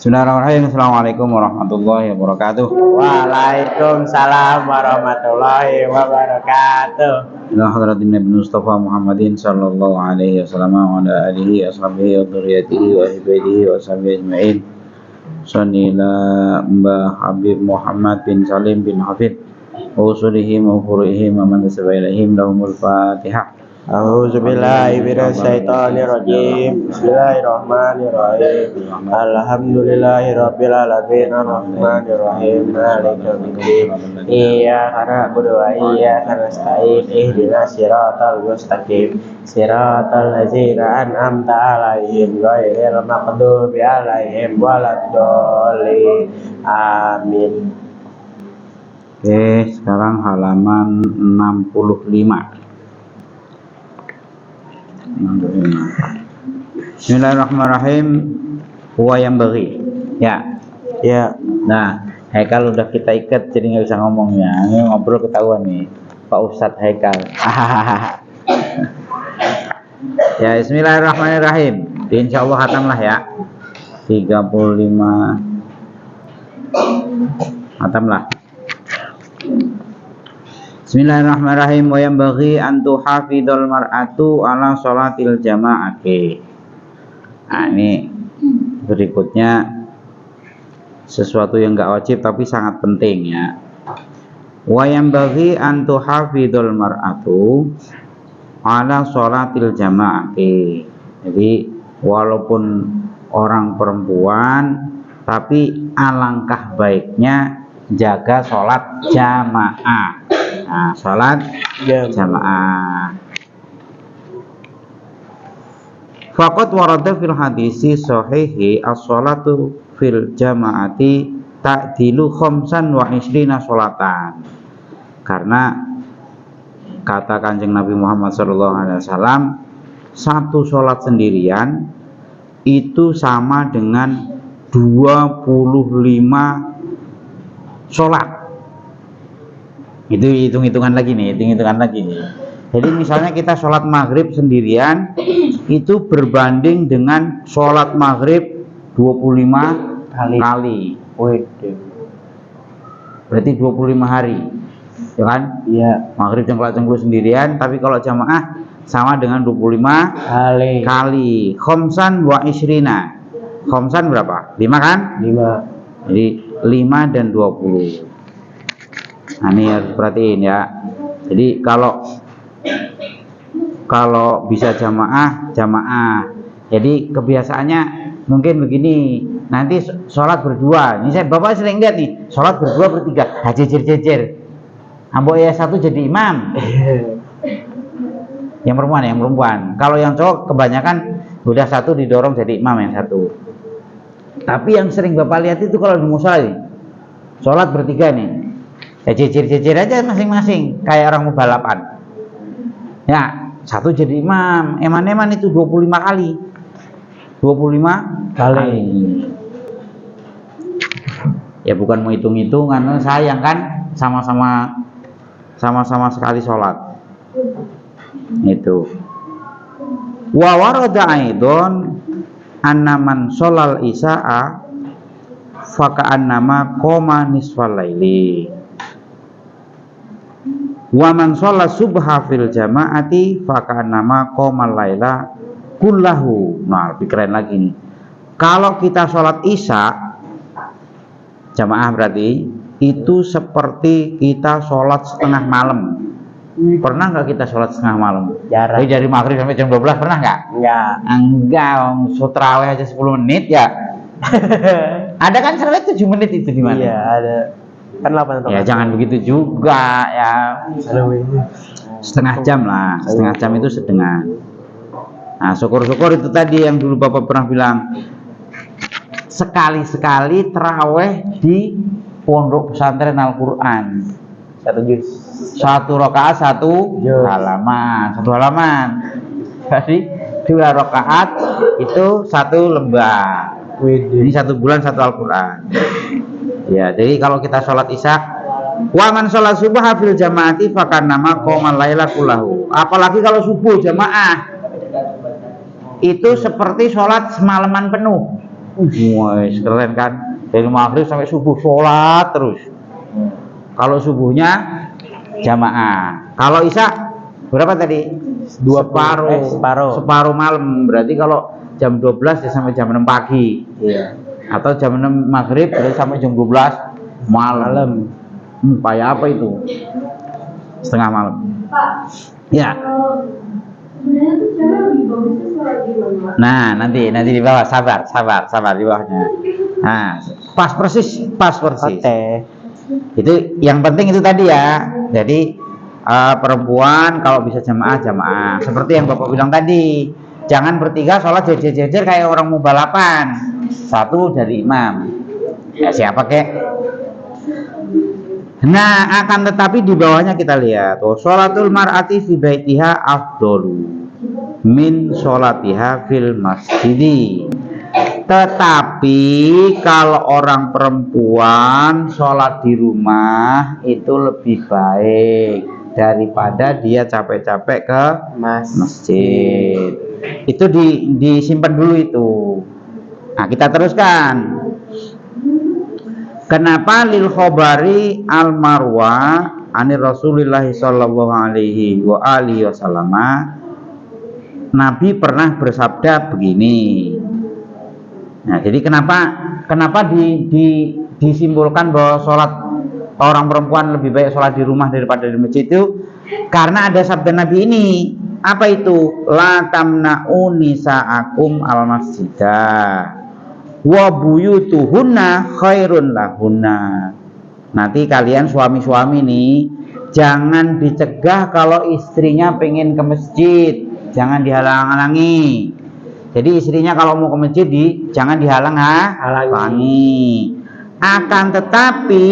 Bismillahirrahmanirrahim. Assalamualaikum warahmatullahi wabarakatuh. Waalaikumsalam warahmatullahi wabarakatuh. Ila hadratin Nabi Mustafa Muhammadin sallallahu alaihi wasallam wa ala alihi ashabihi wa dzurriyyatihi wa hibadihi wa sahbihi ajma'in. Sanila Mbah Habib Muhammad bin Salim bin Hafid wa usulihim wa furu'ihim wa man tasaba ilaihim lahumul Fatihah. A'udzubillahi minasyaitonirrajim. Bismillahirrahmanirrahim. Alhamdulillahirabbil alamin arrahmanirrahim maliki yaumiddin. Iyyaka na'budu wa iyyaka nasta'in. Ihdinas siratal mustaqim. Siratal ladzina an'amta 'alaihim ghairil maghdubi 'alaihim waladdallin. Amin. Oke, sekarang halaman 65. Bismillahirrahmanirrahim. Huwa yang bagi. Ya. Nah, Haikal udah kita ikat jadi nggak bisa ngomongnya. Ini ngobrol ketahuan nih, Pak Ustadz Haikal. Ya, Bismillahirrahmanirrahim. Insya Allah khatam lah ya. 35 khatam lah. Bismillahirrahmanirrahim. Wa yanbaghi an tuhafidhal mar'atu ala sholatil jama'ati. Nah, ini berikutnya sesuatu yang enggak wajib tapi sangat penting ya. Wa yanbaghi an tuhafidhal mar'atu ala sholatil jama'ati. Jadi walaupun orang perempuan tapi alangkah baiknya jaga sholat jamaah. Nah, sholat jamaah. Faqad warada fil hadisi sahihi as-sholatu fil jamaati ta'dilu khamsan wa ishrina sholatan. Karena kata Kanjeng Nabi Muhammad SAW, satu sholat sendirian itu sama dengan 25 sholat. Itu hitung-hitungan lagi nih. Jadi misalnya kita sholat maghrib sendirian itu berbanding dengan sholat maghrib 25 kali. Berarti 25 hari, ya kan? Iya. Maghrib cengklak-cengkluk sendirian, tapi kalau jamaah sama dengan 25 kali. Khomsan wa isrina. Khomsan berapa? 5 kan? 5. Jadi 5 dan 20. Nah, ini harus perhatiin ya. Jadi kalau bisa jamaah. Jadi kebiasaannya mungkin begini. Nanti sholat berdua. Ini bapak sering lihat nih, sholat berdua bertiga. Jejer. Ambok ya satu jadi imam. Yang perempuan. Kalau yang cowok kebanyakan udah satu didorong jadi imam yang satu. Tapi yang sering bapak lihat itu kalau di musola, sholat bertiga nih. Ya jejer aja masing-masing kayak orang mau balapan. Ya, satu jadi imam. Eman-eman itu 25 kali. 25 kali. Ya bukan mau hitung-hitungan, sayang kan sama-sama sekali sholat. Itu. Wa warada aidon annaman sholal isya'a faka'annama qoma nisfal laili. Wa man sholat subha fil jama'ati faka'annama qomal laila kullahu. Nah, lebih keren lagi nih. Kalau kita sholat isya jamaah berarti itu seperti kita sholat setengah malam. Pernah nggak kita sholat setengah malam? Jarang. Jadi dari maghrib sampai jam 12 pernah nggak? Enggak. Tarawih aja 10 menit ya. Ada kan tarawih 7 menit itu di mana? Iya, ada. Kan 8 ya jangan begitu juga ya, setengah jam lah, setengah jam itu setengah. Nah, syukur-syukur itu tadi yang dulu bapak pernah bilang, sekali-sekali terawih di pondok pesantren Al-Quran, satu rakaat satu halaman, jadi 2 rakaat itu 1 lembar. Ini 1 bulan 1 Al-Quran. Ya, jadi kalau kita sholat isya, wa man sholat subuh fil jamaati fakannama qomal laila kullahu. Apalagi kalau subuh jamaah, itu seperti sholat semalaman penuh. Wih, keren kan? Dari maghrib sampai subuh sholat terus. Kalau subuhnya jamaah. Kalau isya berapa tadi? Separuh malam. Berarti kalau jam 12 ya sampai jam 6 pagi. Iya. Atau jam 6 maghrib berarti sampai jam 12 malam. Kayak apa itu? Setengah malam. Ya. Nah, nanti di bawah, sabar di bawahnya. Nah, pas persis. Teh. Itu yang penting itu tadi ya. Jadi perempuan kalau bisa jamaah. Seperti yang Bapak bilang tadi, jangan bertiga sholat jejer-jejer kayak orang mau balapan. Satu dari imam. Ya siapa kek? Nah, akan tetapi di bawahnya kita lihat, sholatul mar'ati fi baitiha afdalu min sholatiha fil masjidi. Tetapi kalau orang perempuan sholat di rumah itu lebih baik daripada dia capek-capek ke masjid. Itu disimpan dulu itu. Nah, kita teruskan. Kenapa lil khobari al marwa anir Rasulillah sallallahu alaihi wa alihi wasallam, Nabi pernah bersabda begini. Nah, jadi kenapa disimpulkan bahwa sholat orang perempuan lebih baik sholat di rumah daripada di masjid itu? Karena ada sabda Nabi ini. Apa itu? La tamna'u nisa'akum al masjidah wa buyutuhunna khairun lahunna. Nanti kalian suami-suami nih jangan dicegah kalau istrinya pengen ke masjid, jangan dihalang-halangi. Jadi istrinya kalau mau ke masjid jangan dihalang-halangi. Akan tetapi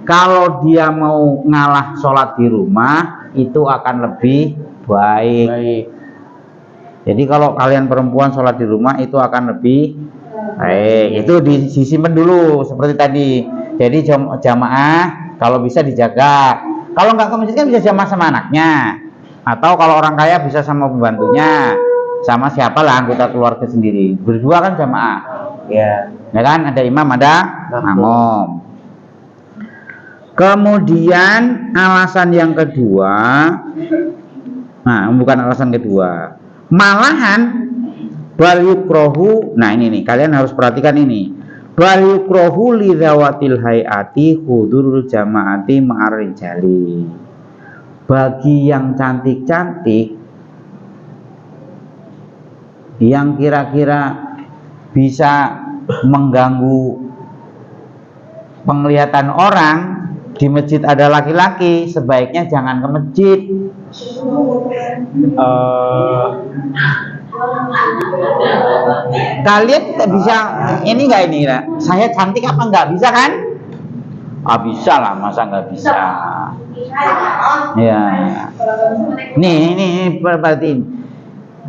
kalau dia mau ngalah sholat di rumah itu akan lebih baik. Jadi kalau kalian perempuan sholat di rumah itu akan lebih baik. Itu disimpan dulu seperti tadi. Jadi jamaah kalau bisa dijaga. Kalau nggak ke masjid kan bisa jamaah sama anaknya. Atau kalau orang kaya bisa sama pembantunya, sama siapa lah anggota keluarga sendiri. Berdua kan jamaah. Ya kan ada imam ada makmum. Kemudian alasan yang kedua, nah bukan alasan kedua, malahan bal yukrohu. Nah ini nih kalian harus perhatikan ini. Bal yukrohu li zawatil hayati hudurul jamaati ma'ar rijali. Bagi yang cantik-cantik, yang kira-kira bisa mengganggu penglihatan orang, di masjid ada laki-laki, sebaiknya jangan ke masjid. Kalian bisa ini nggak ini lah? Saya cantik apa nggak bisa kan? Bisa lah, masa nggak bisa? Ya. Nih perhatiin.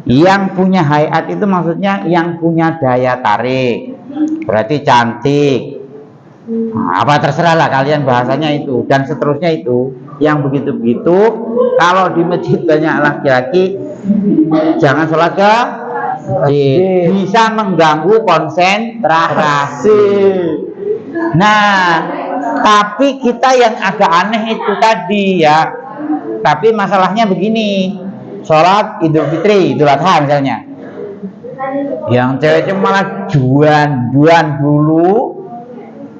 Yang punya hayat itu maksudnya yang punya daya tarik, berarti cantik. Apa terserah lah kalian bahasanya itu dan seterusnya itu. Yang begitu-begitu kalau di masjid banyak laki-laki jangan sholat ke bisa mengganggu konsentrasi. Nah, tapi kita yang agak aneh itu tadi ya. Tapi masalahnya begini, sholat Idul Fitri, Idul Adha misalnya, yang ceweknya malah juan dulu.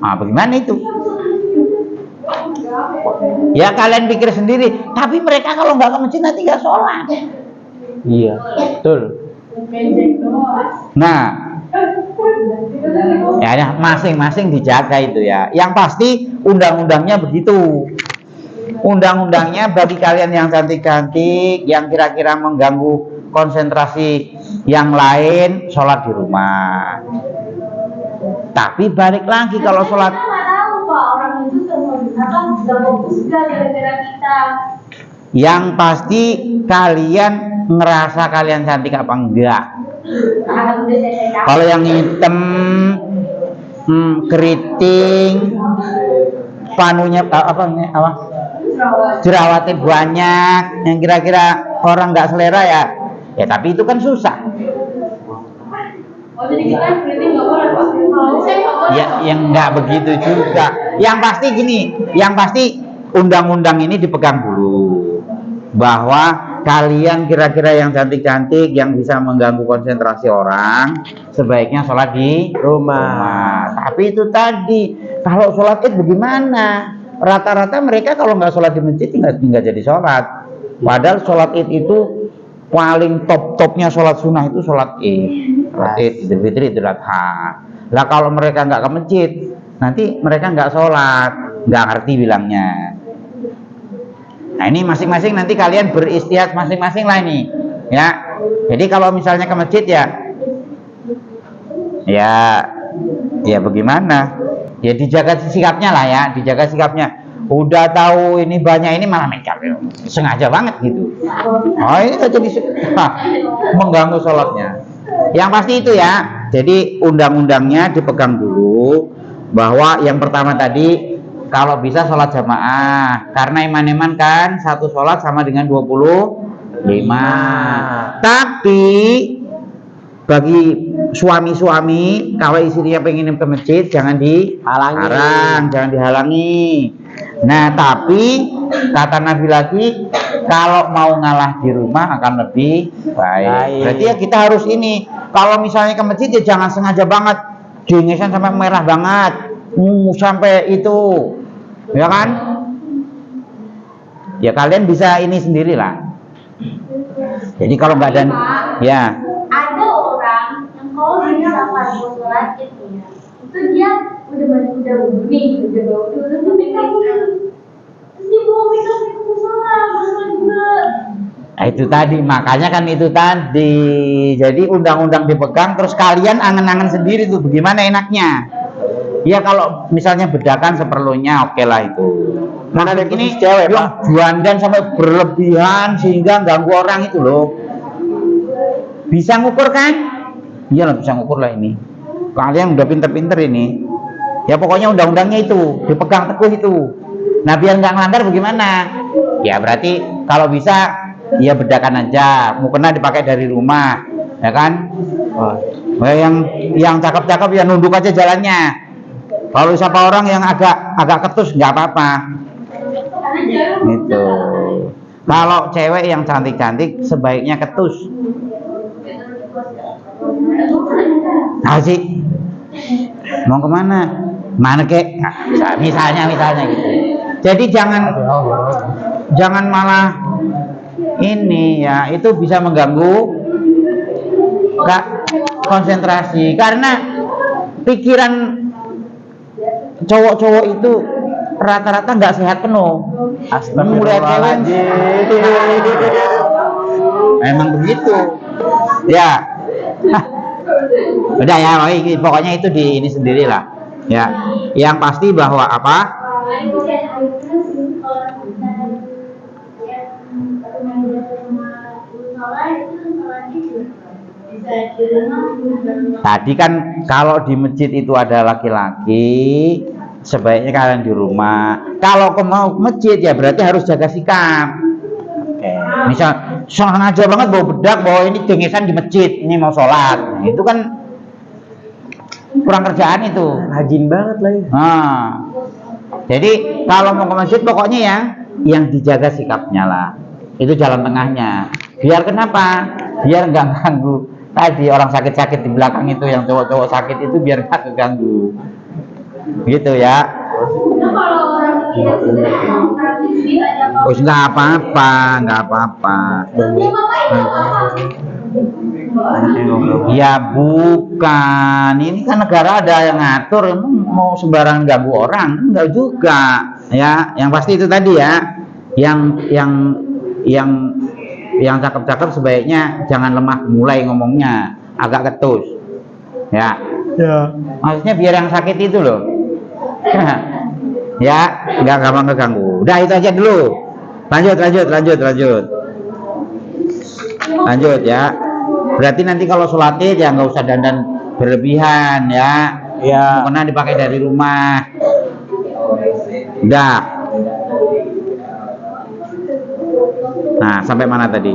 Nah, bagaimana itu? Ya kalian pikir sendiri. Tapi mereka kalau nggak ke masjid nanti nggak sholat. Iya, betul. Nah, ya masing-masing dijaga itu ya. Yang pasti undang-undangnya begitu. Undang-undangnya bagi kalian yang cantik-cantik, yang kira-kira mengganggu konsentrasi yang lain, sholat di rumah. Tapi balik lagi kalau sholat. Yang pasti kalian ngerasa kalian cantik apa enggak? Kalau yang hitam, keriting, panunya apa? Jerawatnya banyak, yang kira-kira orang nggak selera ya. Ya tapi itu kan susah. Oh, jadi kita kritik nggak boleh, Pak? Saya nggak boleh. Ya, yang nggak begitu juga. Yang pasti gini, yang pasti undang-undang ini dipegang dulu, bahwa kalian kira-kira yang cantik-cantik yang bisa mengganggu konsentrasi orang sebaiknya sholat di rumah. Tapi itu tadi, kalau sholat id bagaimana? Rata-rata mereka kalau nggak sholat di masjid nggak jadi sholat. Padahal sholat id itu paling top-topnya sholat sunnah itu sholat id. Sholat id, Idul Fitri, Idul Adha. Lah kalau mereka nggak ke masjid, nanti mereka nggak sholat, nggak ngerti bilangnya. Nah ini masing-masing nanti kalian beristihad masing-masing lah ini, ya. Jadi kalau misalnya ke masjid ya bagaimana? Ya dijaga sikapnya lah ya, dijaga sikapnya. Udah tahu ini banyak ini malah make up, sengaja banget gitu. Oh ini jadi mengganggu sholatnya. Yang pasti itu ya. Jadi undang-undangnya dipegang dulu, bahwa yang pertama tadi kalau bisa sholat jamaah, karena iman-iman kan satu sholat sama dengan 25. Tapi bagi suami-suami kalau istrinya pengen ke masjid jangan dihalangi, jangan dihalangi. Nah tapi kata Nabi lagi, kalau mau ngalah di rumah akan lebih baik. Berarti ya kita harus ini, kalau misalnya ke masjid ya jangan sengaja banget jengesan sampai merah banget, sampai itu, ya kan? Ya kalian bisa ini sendirilah. Jadi kalau nggak ada, ya. Ada orang yang kalau misalkan mau sholat itu dia udah wudhu nih, udah tuh mikir, terus dia bawa mikir ke sholat juga. Nah, itu tadi, makanya kan itu tadi. Jadi undang-undang dipegang, terus kalian angen-angen sendiri tuh bagaimana enaknya. Ya kalau misalnya bedakan seperlunya oke lah itu. Mana ada ini cewek Pak, juandan sampai berlebihan sehingga ganggu orang itu loh. Bisa ngukur kan? Iyalah bisa ngukur lah ini. Kalian udah pinter-pinter ini. Ya pokoknya undang-undangnya itu dipegang teguh itu. Nah biar nggak ngelanggar bagaimana? Ya berarti kalau bisa ya bedakan aja. Mukena dipakai dari rumah, ya kan? Yang cakep-cakep ya nunduk aja jalannya. Kalau siapa orang yang agak ketus nggak apa-apa. Gitu. Kalau cewek yang cantik-cantik sebaiknya ketus. Nah sih, mau kemana? Mana kek? Nah, misalnya gitu. Jadi jangan malah ini ya, itu bisa mengganggu konsentrasi karena pikiran cowok-cowok itu rata-rata nggak sehat penuh. Astagfirullahaladzim. Emang begitu. Ya. Udah ya, pokoknya itu di ini sendirilah. Ya. Yang pasti bahwa apa? Tadi kan kalau di masjid itu ada laki-laki, sebaiknya kalian di rumah. Kalau mau ke masjid ya berarti harus jaga sikap. Misal sengaja banget bawa bedak, bawa ini dengesan di masjid, ini mau sholat, nah, itu kan kurang kerjaan itu. Rajin banget lagi. Nah, jadi kalau mau ke masjid pokoknya ya yang dijaga sikapnya lah. Itu jalan tengahnya. Biar kenapa? Biar nggak ganggu. Tadi orang sakit-sakit di belakang itu, yang cowok-cowok sakit itu biar nggak keganggu. Gitu ya. Oh, nggak apa-apa. Ya bukan, ini kan negara ada yang ngatur, emang mau sembarangan ganggu orang, enggak juga. Ya, yang pasti itu tadi ya, yang cakep-cakep sebaiknya jangan lemah mulai ngomongnya, agak ketus. Ya. Maksudnya biar yang sakit itu loh. Ya, nggak gampang keganggu. Udah itu aja dulu. Lanjut ya. Berarti nanti kalau sholat id ya nggak usah dandan berlebihan ya. Ya. Mukena dipakai dari rumah. Udah. Nah, sampai mana tadi?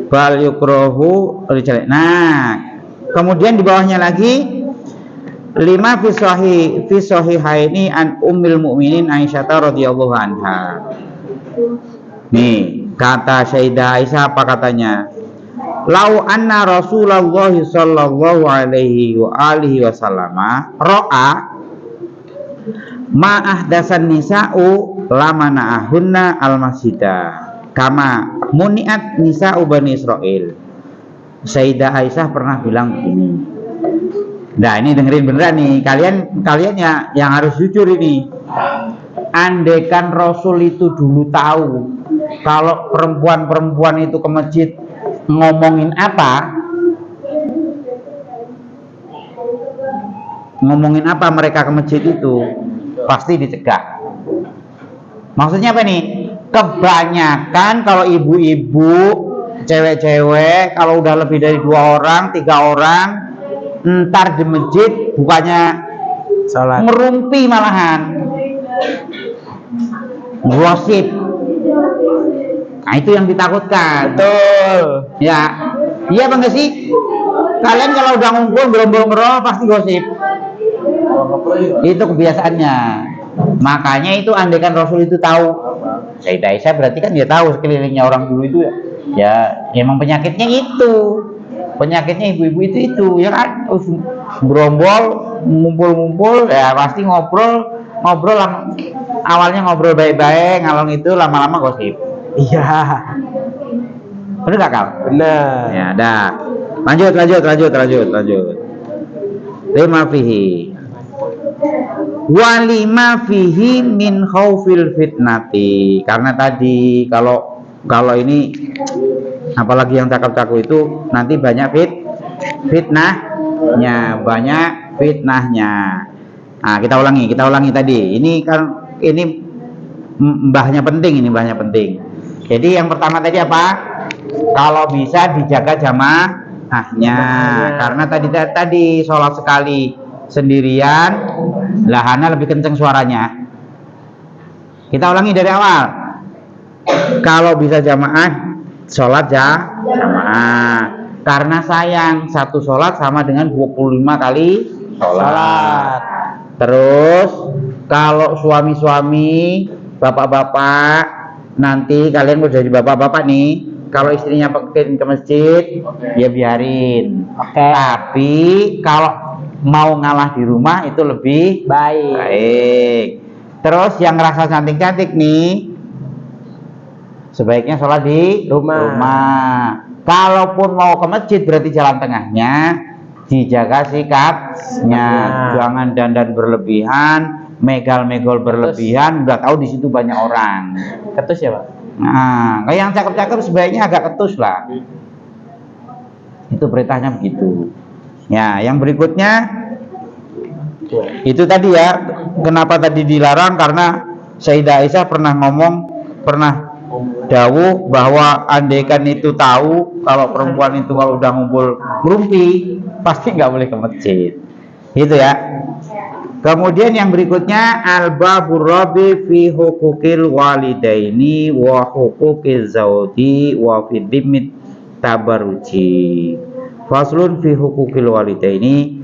bal yukrahu rijal. Nah, kemudian di bawahnya lagi lima fi sahihaini an ummil mukminin Aisyah radhiyallahu anha. Nih, kata Sayyidah Aisyah apa katanya? Lau anna Rasulullah sallallahu alaihi wa alihi wasallama ra'a ma ahdasan nisa'u lamana'ahunna al-masjidah kama muniat nisa'u Bani Israel. Sayyidah Aisyah pernah bilang begini. Nah, ini dengerin beneran nih. Kalian ya yang harus jujur ini. Andaikan Rasul itu dulu tahu kalau perempuan-perempuan itu ke masjid ngomongin apa mereka ke masjid itu, pasti dicegah. Maksudnya apa nih? Kebanyakan kalau ibu-ibu, cewek-cewek kalau udah lebih dari 2 orang, 3 orang, ntar di masjid bukannya Salat. ngerumpi malahan gosip. Nah, itu yang ditakutkan. Betul. Ya, iya bang gak sih? Kalian kalau udah ngumpul gerombol-gerombol pasti gosip. Itu kebiasaannya. Makanya itu andaikan Rasul itu tahu, Sayyidah Aisyah berarti kan dia tahu sekelilingnya orang dulu itu ya. Ya, emang penyakitnya itu. Penyakitnya ibu-ibu itu ya kan, gerombol, ngumpul-ngumpul, ya pasti ngobrol awalnya ngobrol baik-baik, ngalong itu lama-lama gosip. Iya. Bener gak Kal? Benar. Ya, dah. Lanjut. Lima fihi. Walima fihi min khaufil fitnati. Karena tadi kalau ini apalagi yang cakep-cakep itu nanti banyak fitnahnya. Nah, kita ulangi tadi. Ini mbahnya penting. Jadi yang pertama tadi apa? Kalau bisa dijaga jamaahnya. Karena tadi sholat sekali sendirian, lahana lebih kenceng suaranya. Kita ulangi dari awal. Kalau bisa jamaah, sholat jamaah. Karena sayang satu sholat sama dengan 25 kali sholat. Terus kalau suami-suami, bapak-bapak, nanti kalian udah jadi bapak-bapak nih, kalau istrinya pengen ke masjid, ya biarin. Tapi kalau mau ngalah di rumah itu lebih baik. Terus yang ngerasa cantik-cantik nih, sebaiknya sholat di rumah. Kalaupun mau ke masjid berarti jalan tengahnya dijaga sikapnya, jangan dandan berlebihan, megal-megol berlebihan, udah tahu di situ banyak orang. Ketus ya, Pak? Nah, kayak yang cakep-cakep sebaiknya agak ketus lah. Itu perintahnya begitu. Ya, yang berikutnya itu tadi ya, kenapa tadi dilarang? Karena Sayyidah Aisyah pernah dawuh bahwa andaikan itu tahu kalau perempuan itu kalau udah ngumpul ngerumpi pasti nggak boleh ke masjid. Itu ya. Kemudian yang berikutnya al-babur rabi fi hukukil walidaini wa hukukil zawji wa fi dimit tabaruji. Faslun fi hukukil walidaini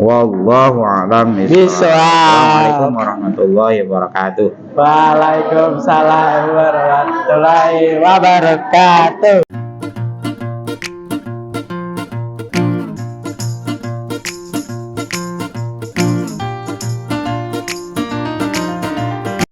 wallahu a'lam bishawab. Assalamualaikum warahmatullahi wabarakatuh. Waalaikumsalam warahmatullahi wabarakatuh.